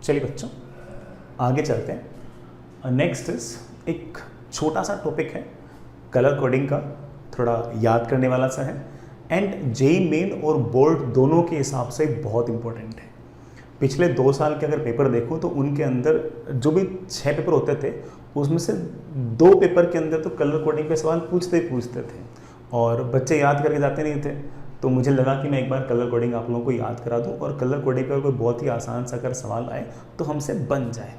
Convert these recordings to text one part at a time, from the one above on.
चलिए बच्चों आगे चलते हैं। नेक्स्ट इज एक छोटा सा टॉपिक है कलर कोडिंग का, थोड़ा याद करने वाला सा है एंड जेईई मेन और बोर्ड दोनों के हिसाब से बहुत इंपॉर्टेंट है। पिछले 2 साल के अगर पेपर देखूं तो उनके अंदर जो भी 6 पेपर होते थे उसमें से 2 पेपर के अंदर तो कलर कोडिंग पे सवाल पूछते थे और बच्चे याद करके जाते नहीं थे। तो मुझे लगा कि मैं एक बार कलर कोडिंग आप लोगों को याद करा दूं और कलर कोडिंग पर कोई बहुत ही आसान सा अगर सवाल आए तो हमसे बन जाए।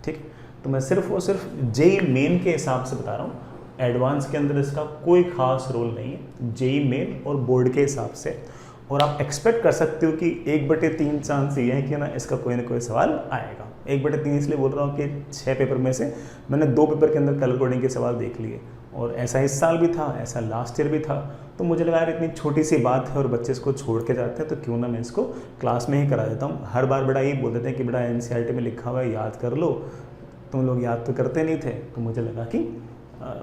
ठीक है, तो मैं सिर्फ और सिर्फ जेईई मेन के हिसाब से बता रहा हूँ, एडवांस के अंदर इसका कोई खास रोल नहीं है, जेईई मेन और बोर्ड के हिसाब से। और आप एक्सपेक्ट कर सकते हो कि 1/3 चांस ये है कि ना इसका कोई ना कोई सवाल आएगा। 1/3 इसलिए बोल रहा हूँ कि 6 पेपर में से मैंने 2 पेपर के अंदर कलर कोडिंग के सवाल देख लिए और ऐसा इस साल भी था, ऐसा लास्ट ईयर भी था। तो मुझे लगा यार इतनी छोटी सी बात है और बच्चे इसको छोड़ के जाते हैं तो क्यों ना मैं इसको क्लास में ही करा देता हूँ। हर बार बड़ा यही बोल देते हैं कि बड़ा एनसीईआरटी में लिखा हुआ है याद कर लो, तुम लोग याद तो करते नहीं थे। तो मुझे लगा कि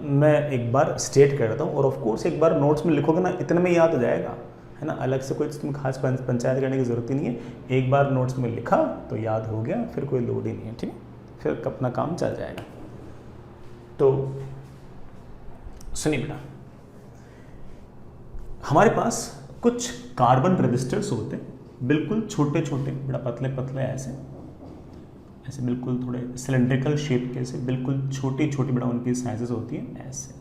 मैं एक बार स्टेट कर देता हूँ और ऑफ कोर्स एक बार नोट्स में लिखोगे ना इतने में याद हो जाएगा, है ना। अलग से कोई तुम खास पंचायत करने की ज़रूरत ही नहीं है, एक बार नोट्स में लिखा तो याद हो गया, फिर कोई लोड ही नहीं है। ठीक है, फिर अपना काम चल जाएगा। तो सुनिए बेटा, हमारे पास कुछ कार्बन रजिस्टर्स होते हैं, बिल्कुल छोटे छोटे, बड़ा पतले पतले ऐसे बिल्कुल थोड़े सिलेंड्रिकल शेप के, ऐसे बिल्कुल छोटी छोटी बड़ा उनकी साइजेस होती है ऐसे।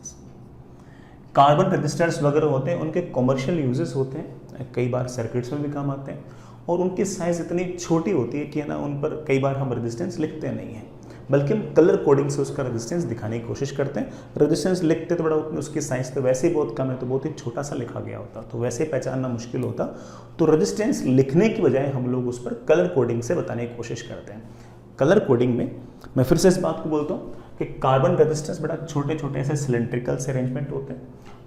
कार्बन रजिस्टर्स वगैरह होते हैं, उनके कमर्शियल यूजेस होते हैं, कई बार सर्किट्स में भी काम आते हैं और उनकी साइज़ इतनी छोटी होती है कि ना उन पर कई बार हम रेजिस्टेंस लिखते नहीं हैं, बल्कि हम कलर कोडिंग से उसका रेजिस्टेंस दिखाने की कोशिश करते हैं। रेजिस्टेंस लिखते तो बड़ा उसकी साइज़ तो वैसे ही बहुत कम है, तो बहुत ही छोटा सा लिखा गया होता, तो वैसे ही पहचानना मुश्किल होता। तो रेजिस्टेंस लिखने की बजाय हम लोग उस पर कलर कोडिंग से बताने की कोशिश करते हैं। कलर कोडिंग में मैं फिर से इस बात को बोलता हूँ कि कार्बन रजिस्टर्स बड़ा छोटे छोटे ऐसे सिलेंड्रिकल से अरेंजमेंट होते हैं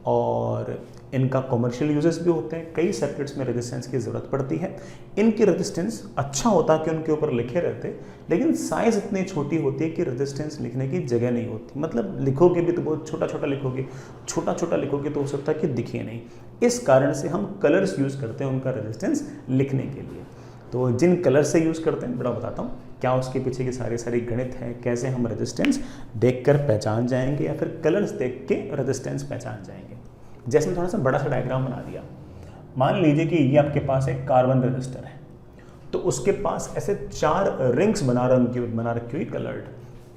और इनका कमर्शियल यूजेस भी होते हैं। कई सर्किट्स में रेजिस्टेंस की ज़रूरत पड़ती है। इनकी रेजिस्टेंस अच्छा होता कि उनके ऊपर लिखे रहते, लेकिन साइज़ इतनी छोटी होती है कि रेजिस्टेंस लिखने की जगह नहीं होती। मतलब लिखोगे भी तो बहुत छोटा छोटा लिखोगे, छोटा छोटा लिखोगे तो हो सकता है कि दिखे नहीं। इस कारण से हम कलर्स यूज़ करते हैं उनका रेजिस्टेंस लिखने के लिए। तो जिन कलर से यूज़ करते हैं बड़ा बताता हूँ क्या उसके पीछे की सारी गणित है, कैसे हम रेजिस्टेंस देखकर पहचान जाएंगे या फिर कलर्स देख के रेजिस्टेंस पहचान जाएंगे। जैसे मैं थोड़ा सा बड़ा सा डायग्राम बना दिया, मान लीजिए कि ये आपके पास एक कार्बन रजिस्टर है, तो उसके पास ऐसे 4 रिंग्स बना रखी हुई कलर्ड,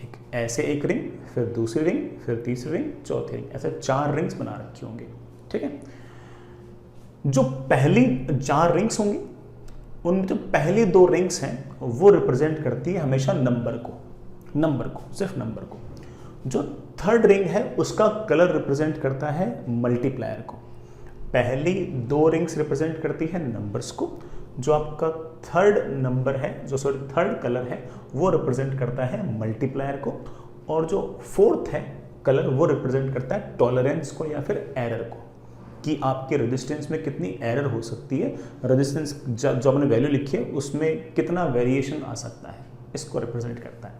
एक ऐसे एक रिंग, फिर दूसरी रिंग, फिर तीसरी रिंग, चौथी रिंग, ऐसे 4 रिंग्स बना रखी होंगी। ठीक है, जो पहली 4 रिंग्स होंगी उनमें जो पहली 2 रिंग्स हैं वो रिप्रेजेंट करती है हमेशा नंबर को, सिर्फ नंबर को। जो 3rd रिंग है उसका कलर रिप्रेजेंट करता है मल्टीप्लायर को। पहली 2 रिंग्स रिप्रेजेंट करती है नंबर्स को, जो आपका 3rd नंबर है, जो 3rd कलर है वो रिप्रेजेंट करता है मल्टीप्लायर को, और जो 4th है कलर वो रिप्रेजेंट करता है टॉलरेंस को या फिर एरर को, कि आपके रेजिस्टेंस में कितनी एरर हो सकती है, रेजिस्टेंस जो आपने वैल्यू लिखी है उसमें कितना वेरिएशन आ सकता है, इसको रिप्रेजेंट करता है।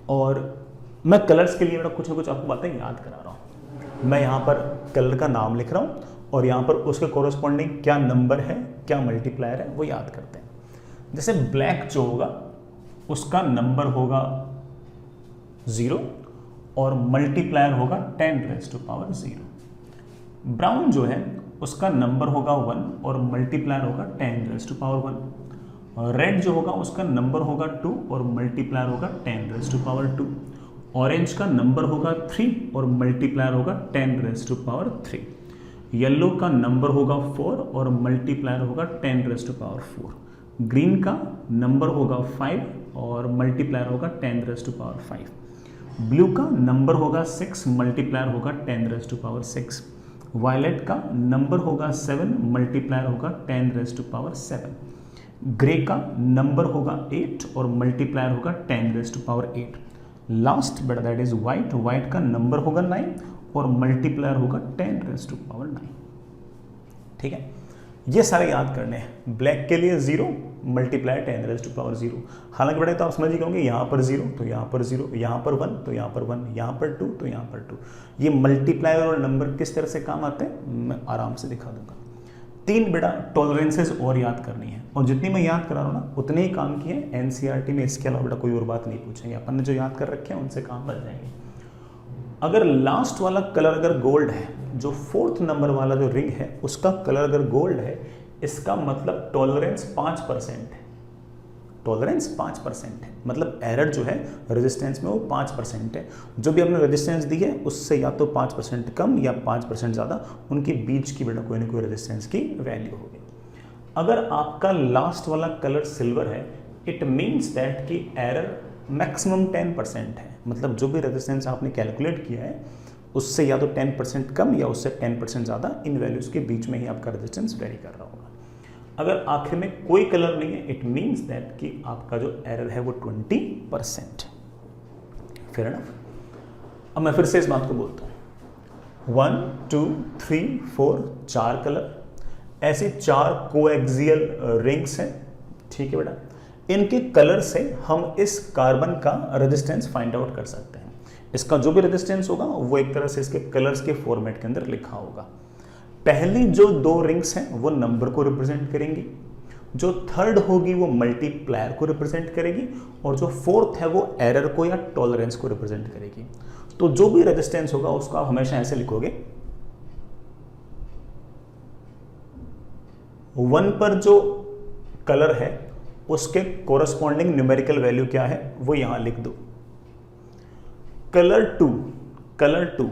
और मैं कलर्स के लिए कुछ ना कुछ आपको बातें याद करा रहा हूँ। मैं यहाँ पर कलर का नाम लिख रहा हूँ और यहाँ पर उसके कोरस्पॉन्डिंग क्या नंबर है, क्या मल्टीप्लायर है, वो याद करते हैं। जैसे ब्लैक जो होगा उसका नंबर होगा 0 और मल्टीप्लायर होगा 10⁻⁴। ब्राउन जो है उसका नंबर होगा 1 और मल्टीप्लायर होगा 10⁻⁴। रेड जो होगा उसका नंबर होगा 2 और मल्टीप्लायर होगा 10⁻²। ऑरेंज का नंबर होगा 3 और मल्टीप्लायर होगा 10⁻3। येलो का नंबर होगा 4 और मल्टीप्लायर होगा 10⁻⁴। ग्रीन का नंबर होगा 5 और मल्टीप्लायर होगा 10⁻⁵। ब्लू का नंबर होगा 6, मल्टीप्लायर होगा 10⁻⁶। वायलेट का नंबर होगा 7, मल्टीप्लायर होगा 10⁻⁷। ग्रे का नंबर होगा 8 और मल्टीप्लायर होगा 10⁻⁸। Last but that is white, white का नंबर होगा 9 और मल्टीप्लायर होगा 10⁻⁹। ठीक है, ये सारे याद करने हैं। ब्लैक के लिए 0, मल्टीप्लायर 10⁻⁴। हालांकि बड़े तो आप समझ ही कहोगे यहाँ पर 0 तो यहाँ पर 0, यहाँ पर 1 तो यहाँ पर 1, यहाँ पर 2 तो यहाँ पर 2। ये मल्टीप्लायर और नंबर किस तरह से काम आते हैं मैं आराम से दिखा दूंगा। 3 बेटा टॉलरेंसेस और याद करनी है, और जितनी मैं याद करा रहा हूँ ना उतने ही काम की है एनसीईआरटी में। इसके अलावा बेटा कोई और बात नहीं पूछेंगे, अपन ने जो याद कर रखे हैं उनसे काम बन जाएंगे। अगर लास्ट वाला कलर अगर गोल्ड है, जो 4th नंबर वाला जो रिंग है उसका कलर अगर गोल्ड है, इसका मतलब टॉलरेंस 5% है। टॉलरेंस 5% है, मतलब एरर जो है रेजिस्टेंस में वो 5% है। जो भी हमने रेजिस्टेंस दी है उससे या तो 5% कम या 5% ज़्यादा, उनके बीच की बेटा कोई ना कोई रेजिस्टेंस की वैल्यू होगी। अगर आपका लास्ट वाला कलर सिल्वर है, इट मीन्स दैट कि एरर मैक्सिमम 10% है, मतलब जो भी रेजिस्टेंस आपने कैलकुलेट किया है उससे या तो 10% कम या उससे 10% ज़्यादा, इन वैल्यूज़ के बीच में ही आपका रेजिस्टेंस वेरी कर रहा होगा। अगर आखिर में कोई कलर नहीं है, इट मीन्स दैट कि आपका जो एरर है वो 20%। Fair enough. अब मैं फिर से इस बात को बोलता हूँ, 1 2 3 4 4 कलर, ऐसे 4 कोएक्सियल रिंग्स हैं, ठीक है बेटा। इनके कलर से हम इस कार्बन का रेजिस्टेंस फाइंड आउट कर सकते हैं। इसका जो भी रेजिस्टेंस होगा वो एक तरह से इसके कलर्स के फॉर्मेट के अंदर लिखा होगा। पहली जो 2 रिंग्स हैं वो नंबर को रिप्रेजेंट करेंगी, जो 3rd होगी वो मल्टीप्लायर को रिप्रेजेंट करेगी, और जो 4th है वो एरर को या टॉलरेंस को रिप्रेजेंट करेगी। तो जो भी रेजिस्टेंस होगा उसको आप हमेशा ऐसे लिखोगे, 1 पर जो कलर है उसके कोरस्पॉन्डिंग न्यूमेरिकल वैल्यू क्या है वो यहां लिख दो। कलर 2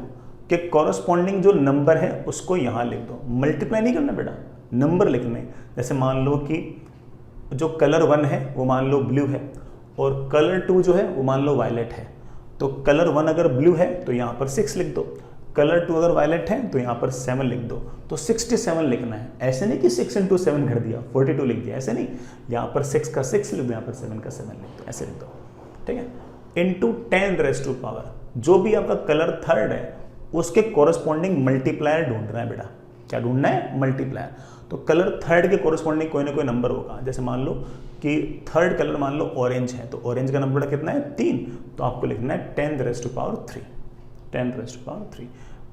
के कॉरस्पॉन्डिंग जो नंबर है उसको यहां लिख दो। मल्टीप्लाई नहीं करना बेटा, नंबर लिखने। जैसे मान लो कि जो कलर 1 है वो मान लो ब्लू है, और कलर 2 जो है वो मान लो वायलेट है। तो कलर 1 अगर ब्लू है तो यहां पर 6 लिख दो, कलर 2 अगर वायलेट है तो यहां पर 7 लिख दो। तो 67 लिखना है, ऐसे नहीं कि 6 × 7 कर दिया 42 लिख दिया, ऐसे नहीं। यहां पर 6 का 6 लिख दो, यहां पर 7 का 7 लिख दो, ऐसे लिख दो, ठीक है। इंटू 10⁻⁴, जो भी आपका कलर 3rd है उसके कोरस्पॉन्डिंग मल्टीप्लायर ढूंढना है बेटा। क्या ढूंढना है? मल्टीप्लायर। तो कलर 3rd के कोरस्पॉन्डिंग कोई ना कोई नंबर होगा। जैसे मान लो कि 3rd कलर मान लो ऑरेंज है, तो ऑरेंज का नंबर कितना है? 3। तो आपको लिखना है 10⁻3, 10⁻3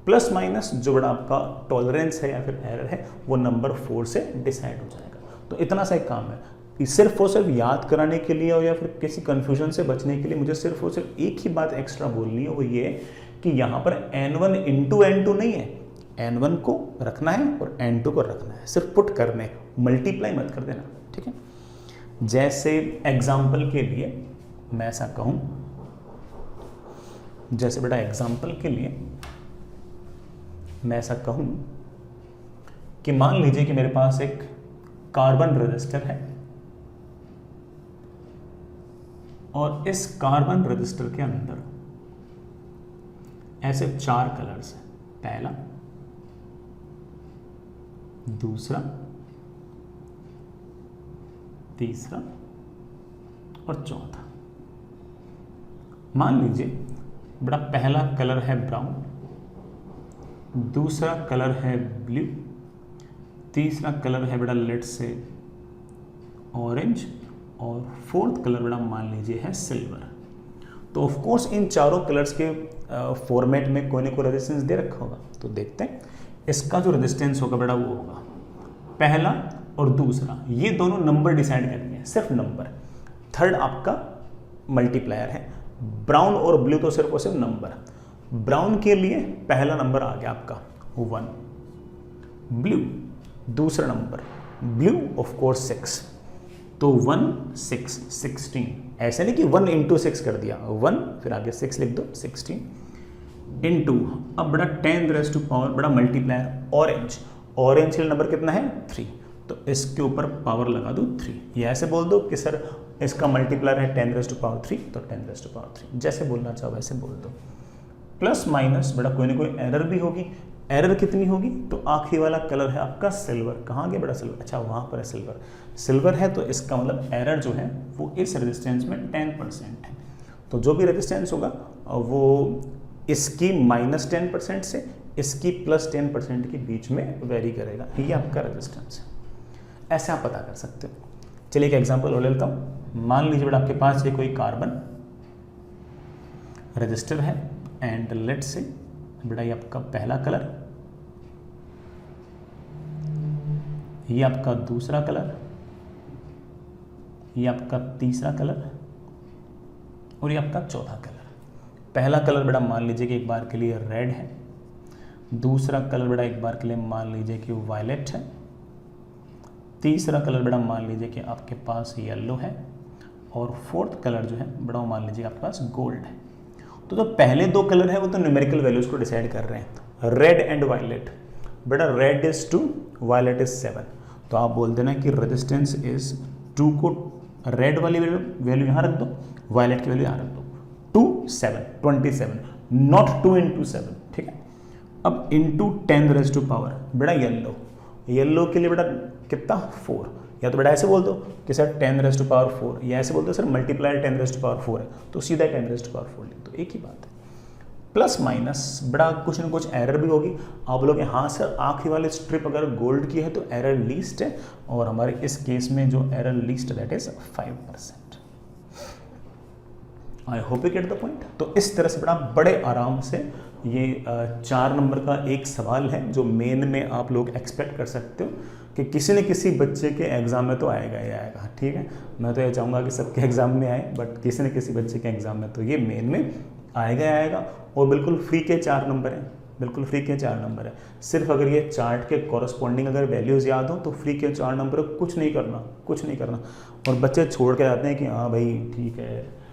प्लस माइनस जो बड़ा आपका टॉलरेंस है या फिर एरर है वो नंबर 4 से डिसाइड हो जाएगा। तो इतना सा एक काम है। सिर्फ और सिर्फ याद कराने के लिए और या फिर किसी कंफ्यूजन से बचने के लिए मुझे सिर्फ और सिर्फ एक ही बात एक्स्ट्रा बोलनी है, वो ये कि यहाँ पर n1 × n2 नहीं है, n1 को रखना है और n2 को रखना है, सिर्फ पुट करने, मल्टीप्लाई मत कर देना, ठीक है। जैसे एग्जाम्पल के लिए मैं ऐसा कहूँ, जैसे बेटा एग्जाम्पल के लिए मैं ऐसा कहूँ कि मान लीजिए कि मेरे पास एक कार्बन रजिस्टर है और इस कार्बन रजिस्टर के अंदर ऐसे 4 कलर्स हैं, पहला, दूसरा, तीसरा और चौथा। मान लीजिए बड़ा पहला कलर है ब्राउन, दूसरा कलर है ब्लू, तीसरा कलर है बेटा लेट्स से ऑरेंज, और 4th कलर बेटा मान लीजिए है सिल्वर। तो ऑफ कोर्स इन चारों कलर्स के फॉर्मेट में कोई ना कोई रेजिस्टेंस दे रखा होगा। तो देखते हैं इसका जो रेजिस्टेंस होगा बेटा वो होगा पहला और दूसरा, ये दोनों नंबर डिसाइड करेंगे, सिर्फ नंबर। 3rd आपका मल्टीप्लायर है, ब्राउन और ब्लू तो सिर्फ और सिर्फ नंबर। ब्राउन के लिए पहला नंबर आ गया आपका 1, ब्लू दूसरा नंबर, ब्लू ऑफ कोर्स 6, तो 1 6 16, ऐसे नहीं कि 1 × 6 कर दिया, 1 फिर आगे 6 लिख दो, 16 इंटू, अब बड़ा 10⁻⁴ बड़ा मल्टीप्लायर ऑरेंज, ऑरेंज का नंबर कितना है? 3, तो इसके ऊपर पावर लगा दो 3, या ऐसे बोल दो कि सर इसका मल्टीप्लायर है 10⁻3, तो 10⁻3, जैसे बोलना चाहो वैसे बोल दो। प्लस माइनस बेटा कोई ना कोई एरर भी होगी, एरर कितनी होगी? तो आखिरी वाला कलर है आपका सिल्वर, कहाँ गया बेटा सिल्वर? अच्छा वहाँ पर है सिल्वर, सिल्वर है, तो इसका मतलब एरर जो है वो इस रेजिस्टेंस में 10% है। तो जो भी रेजिस्टेंस होगा वो इसकी -10% से इसकी +10% के बीच में वेरी करेगा, ये आपका रेजिस्टेंस है। ऐसे आप पता कर सकते हो। चलिए एक एग्जांपल और ले लेता हूँ। मान लीजिए बेटा आपके पास ये कोई कार्बन रजिस्टर है एंड लेट्स से बेटा ये आपका पहला कलर, ये आपका दूसरा कलर, ये आपका तीसरा कलर और ये आपका चौथा कलर। पहला कलर बेटा मान लीजिए कि एक बार के लिए रेड है, दूसरा कलर बेटा एक बार के लिए मान लीजिए कि वायलेट है, तीसरा कलर बेटा मान लीजिए कि आपके पास येलो है और फोर्थ कलर जो है बेटा वो मान लीजिए आपके पास गोल्ड है। तो जो पहले दो कलर है वो तो न्यूमेरिकल वैल्यूज को डिसाइड कर रहे हैं, रेड एंड वायलेट। बेटा रेड इज 2, वायलेट इज 7, तो आप बोल देना कि रेजिस्टेंस इज 2 को रेड वाली वैल्यू यहाँ रख दो, वायलेट की वैल्यू यहाँ रख दो, 2 7 27, नॉट 2 into 7, ठीक है। अब इंटू 10 raised to पावर बेटा येलो, येलो के लिए बेटा कितना 4, या तो बेटा ऐसे बोल दो कि सर 10 raised to पावर 4, या ऐसे बोल दो sir multiply 10 raised to power 4 है, तो सीधा 10 raised to पावर 4 लिख दो, एक ही बात है। प्लस माइनस बड़ा कुछ ना कुछ एरर भी होगी। आप बोलोगे हाँ सर आखिरी वाले स्ट्रिप अगर गोल्ड की है तो एरर लीस्ट है, और हमारे इस केस में जो एरर लीस्ट है that is 5%। I hope you get the point. तो इस तरह से बड़ा बड़े आराम से ये 4 नंबर का एक सवाल है जो मेन में आप लोग एक्सपेक्ट कर सकते हो कि किसी न किसी बच्चे के एग्जाम में तो आएगा ही आएगा, ठीक है। मैं तो ये चाहूँगा कि सबके एग्जाम में आए, बट किसी न किसी बच्चे के एग्जाम में तो ये मेन में आएगा ही आएगा। और बिल्कुल फ्री के 4 नंबर हैं, बिल्कुल फ्री के 4 नंबर है। सिर्फ अगर ये चार्ट के कॉरस्पॉन्डिंग अगर वैल्यूज़ याद हो तो फ्री के 4 नंबर, कुछ नहीं करना, कुछ नहीं करना। और बच्चे छोड़ के जाते हैं कि हाँ भाई ठीक है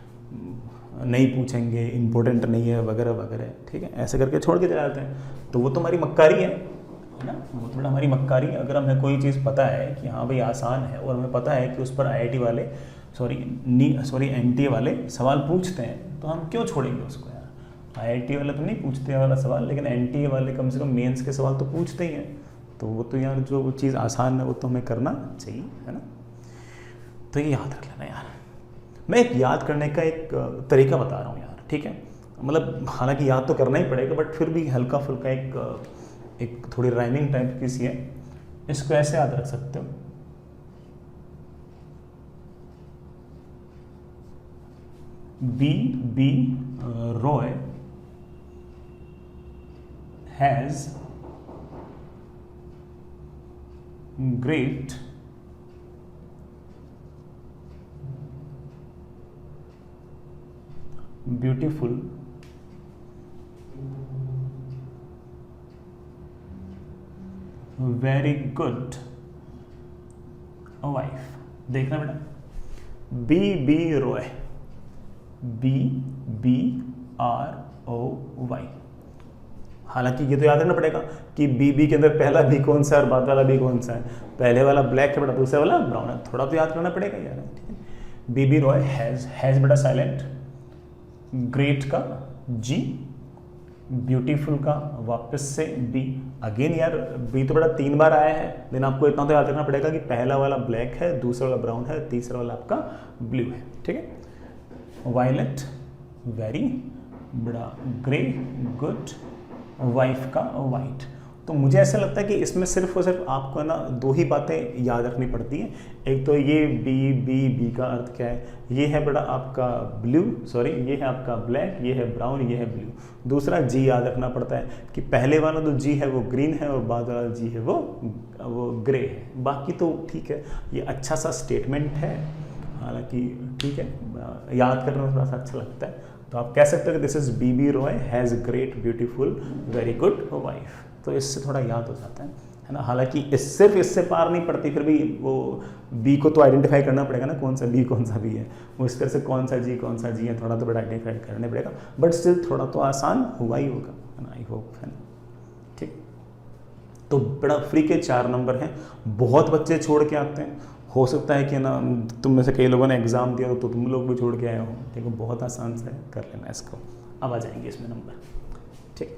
नहीं पूछेंगे, इम्पोर्टेंट नहीं है वगैरह वगैरह, ठीक है, ऐसे करके छोड़ के चले जाते हैं। तो वो तो हमारी मक्कारी है ना, वो थोड़ा हमारी मक्कारी। अगर हमें कोई चीज़ पता है कि हाँ भाई आसान है और हमें पता है कि उस पर IIT वाले NTA वाले सवाल पूछते हैं, तो हम क्यों छोड़ेंगे उसको यार। IIT वाले तो नहीं पूछते वाला सवाल, लेकिन NTA वाले कम से कम मेंस के सवाल तो पूछते ही हैं। तो वो तो यार जो वो चीज़ आसान है वो तो हमें करना चाहिए, है ना। तो ये याद रख लेना यार। मैं एक याद करने का एक तरीका बता रहा हूँ यार, ठीक है। मतलब हालांकि याद तो करना ही पड़ेगा, बट फिर भी हल्का फुल्का एक थोड़ी राइमिंग टाइप की सी है। इसको ऐसे याद रख सकते हो, B. Roy has great beautiful very good wife। देखना बेटा, B. Roy, BROY। हालांकि ये तो याद रखना पड़ेगा कि BB के अंदर पहला B कौन सा है और बाद वाला B कौन सा है। पहले वाला ब्लैक है बेटा, दूसरा वाला ब्राउन है, थोड़ा तो याद करना पड़ेगा यार, ठीक है। BB Roy हैज बेटा साइलेंट, ग्रेट का G, ब्यूटीफुल का वापस से B। अगेन यार B तो बड़ा 3 बार आया है, लेकिन आपको इतना तो याद रखना पड़ेगा कि पहला वाला ब्लैक है, दूसरा वाला ब्राउन है, तीसरा वाला आपका ब्लू है, ठीक है। वायलेट वेरी बड़ा ग्रे गुड, वाइफ का वाइट। तो मुझे ऐसा लगता है कि इसमें सिर्फ और सिर्फ आपको ना 2 ही बातें याद रखनी पड़ती हैं। एक तो ये बी का अर्थ क्या है, ये है बड़ा आपका ब्लू, सॉरी ये है आपका ब्लैक, ये है ब्राउन, ये है ब्लू। दूसरा जी याद रखना पड़ता है कि पहले वाला जो जी है वो ग्रीन है और बाद वाला जी है वो ग्रे है। बाकी तो ठीक है, ये अच्छा सा स्टेटमेंट है, हालांकि ठीक है याद करने में थोड़ा सा अच्छा लगता है। तो आप कह सकते हो कि this is BB Roy has great beautiful very good wife. तो इससे थोड़ा याद हो जाता है ना। हालांकि सिर्फ इससे पार नहीं पड़ती, फिर भी वो B को तो आइडेंटिफाई करना पड़ेगा ना, कौन सा B कौन सा B है, वो इस तरह से कौन सा G है थोड़ा तो बड़ा आइडेंटिफाई करना पड़ेगा। बट स्टिल थोड़ा तो आसान हुआ ही होगा, है ना, आई होप, है ना, ठीक। तो बड़ा फ्री के 4 नंबर हैं, बहुत बच्चे छोड़ के आते हैं। हो सकता है कि ना तुम में से कई लोगों ने एग्ज़ाम दिया तो तुम लोग भी छोड़ के आए हो, ठीक है। बहुत आसान से कर लेना इसको, अब आ जाएंगे इसमें नंबर, ठीक।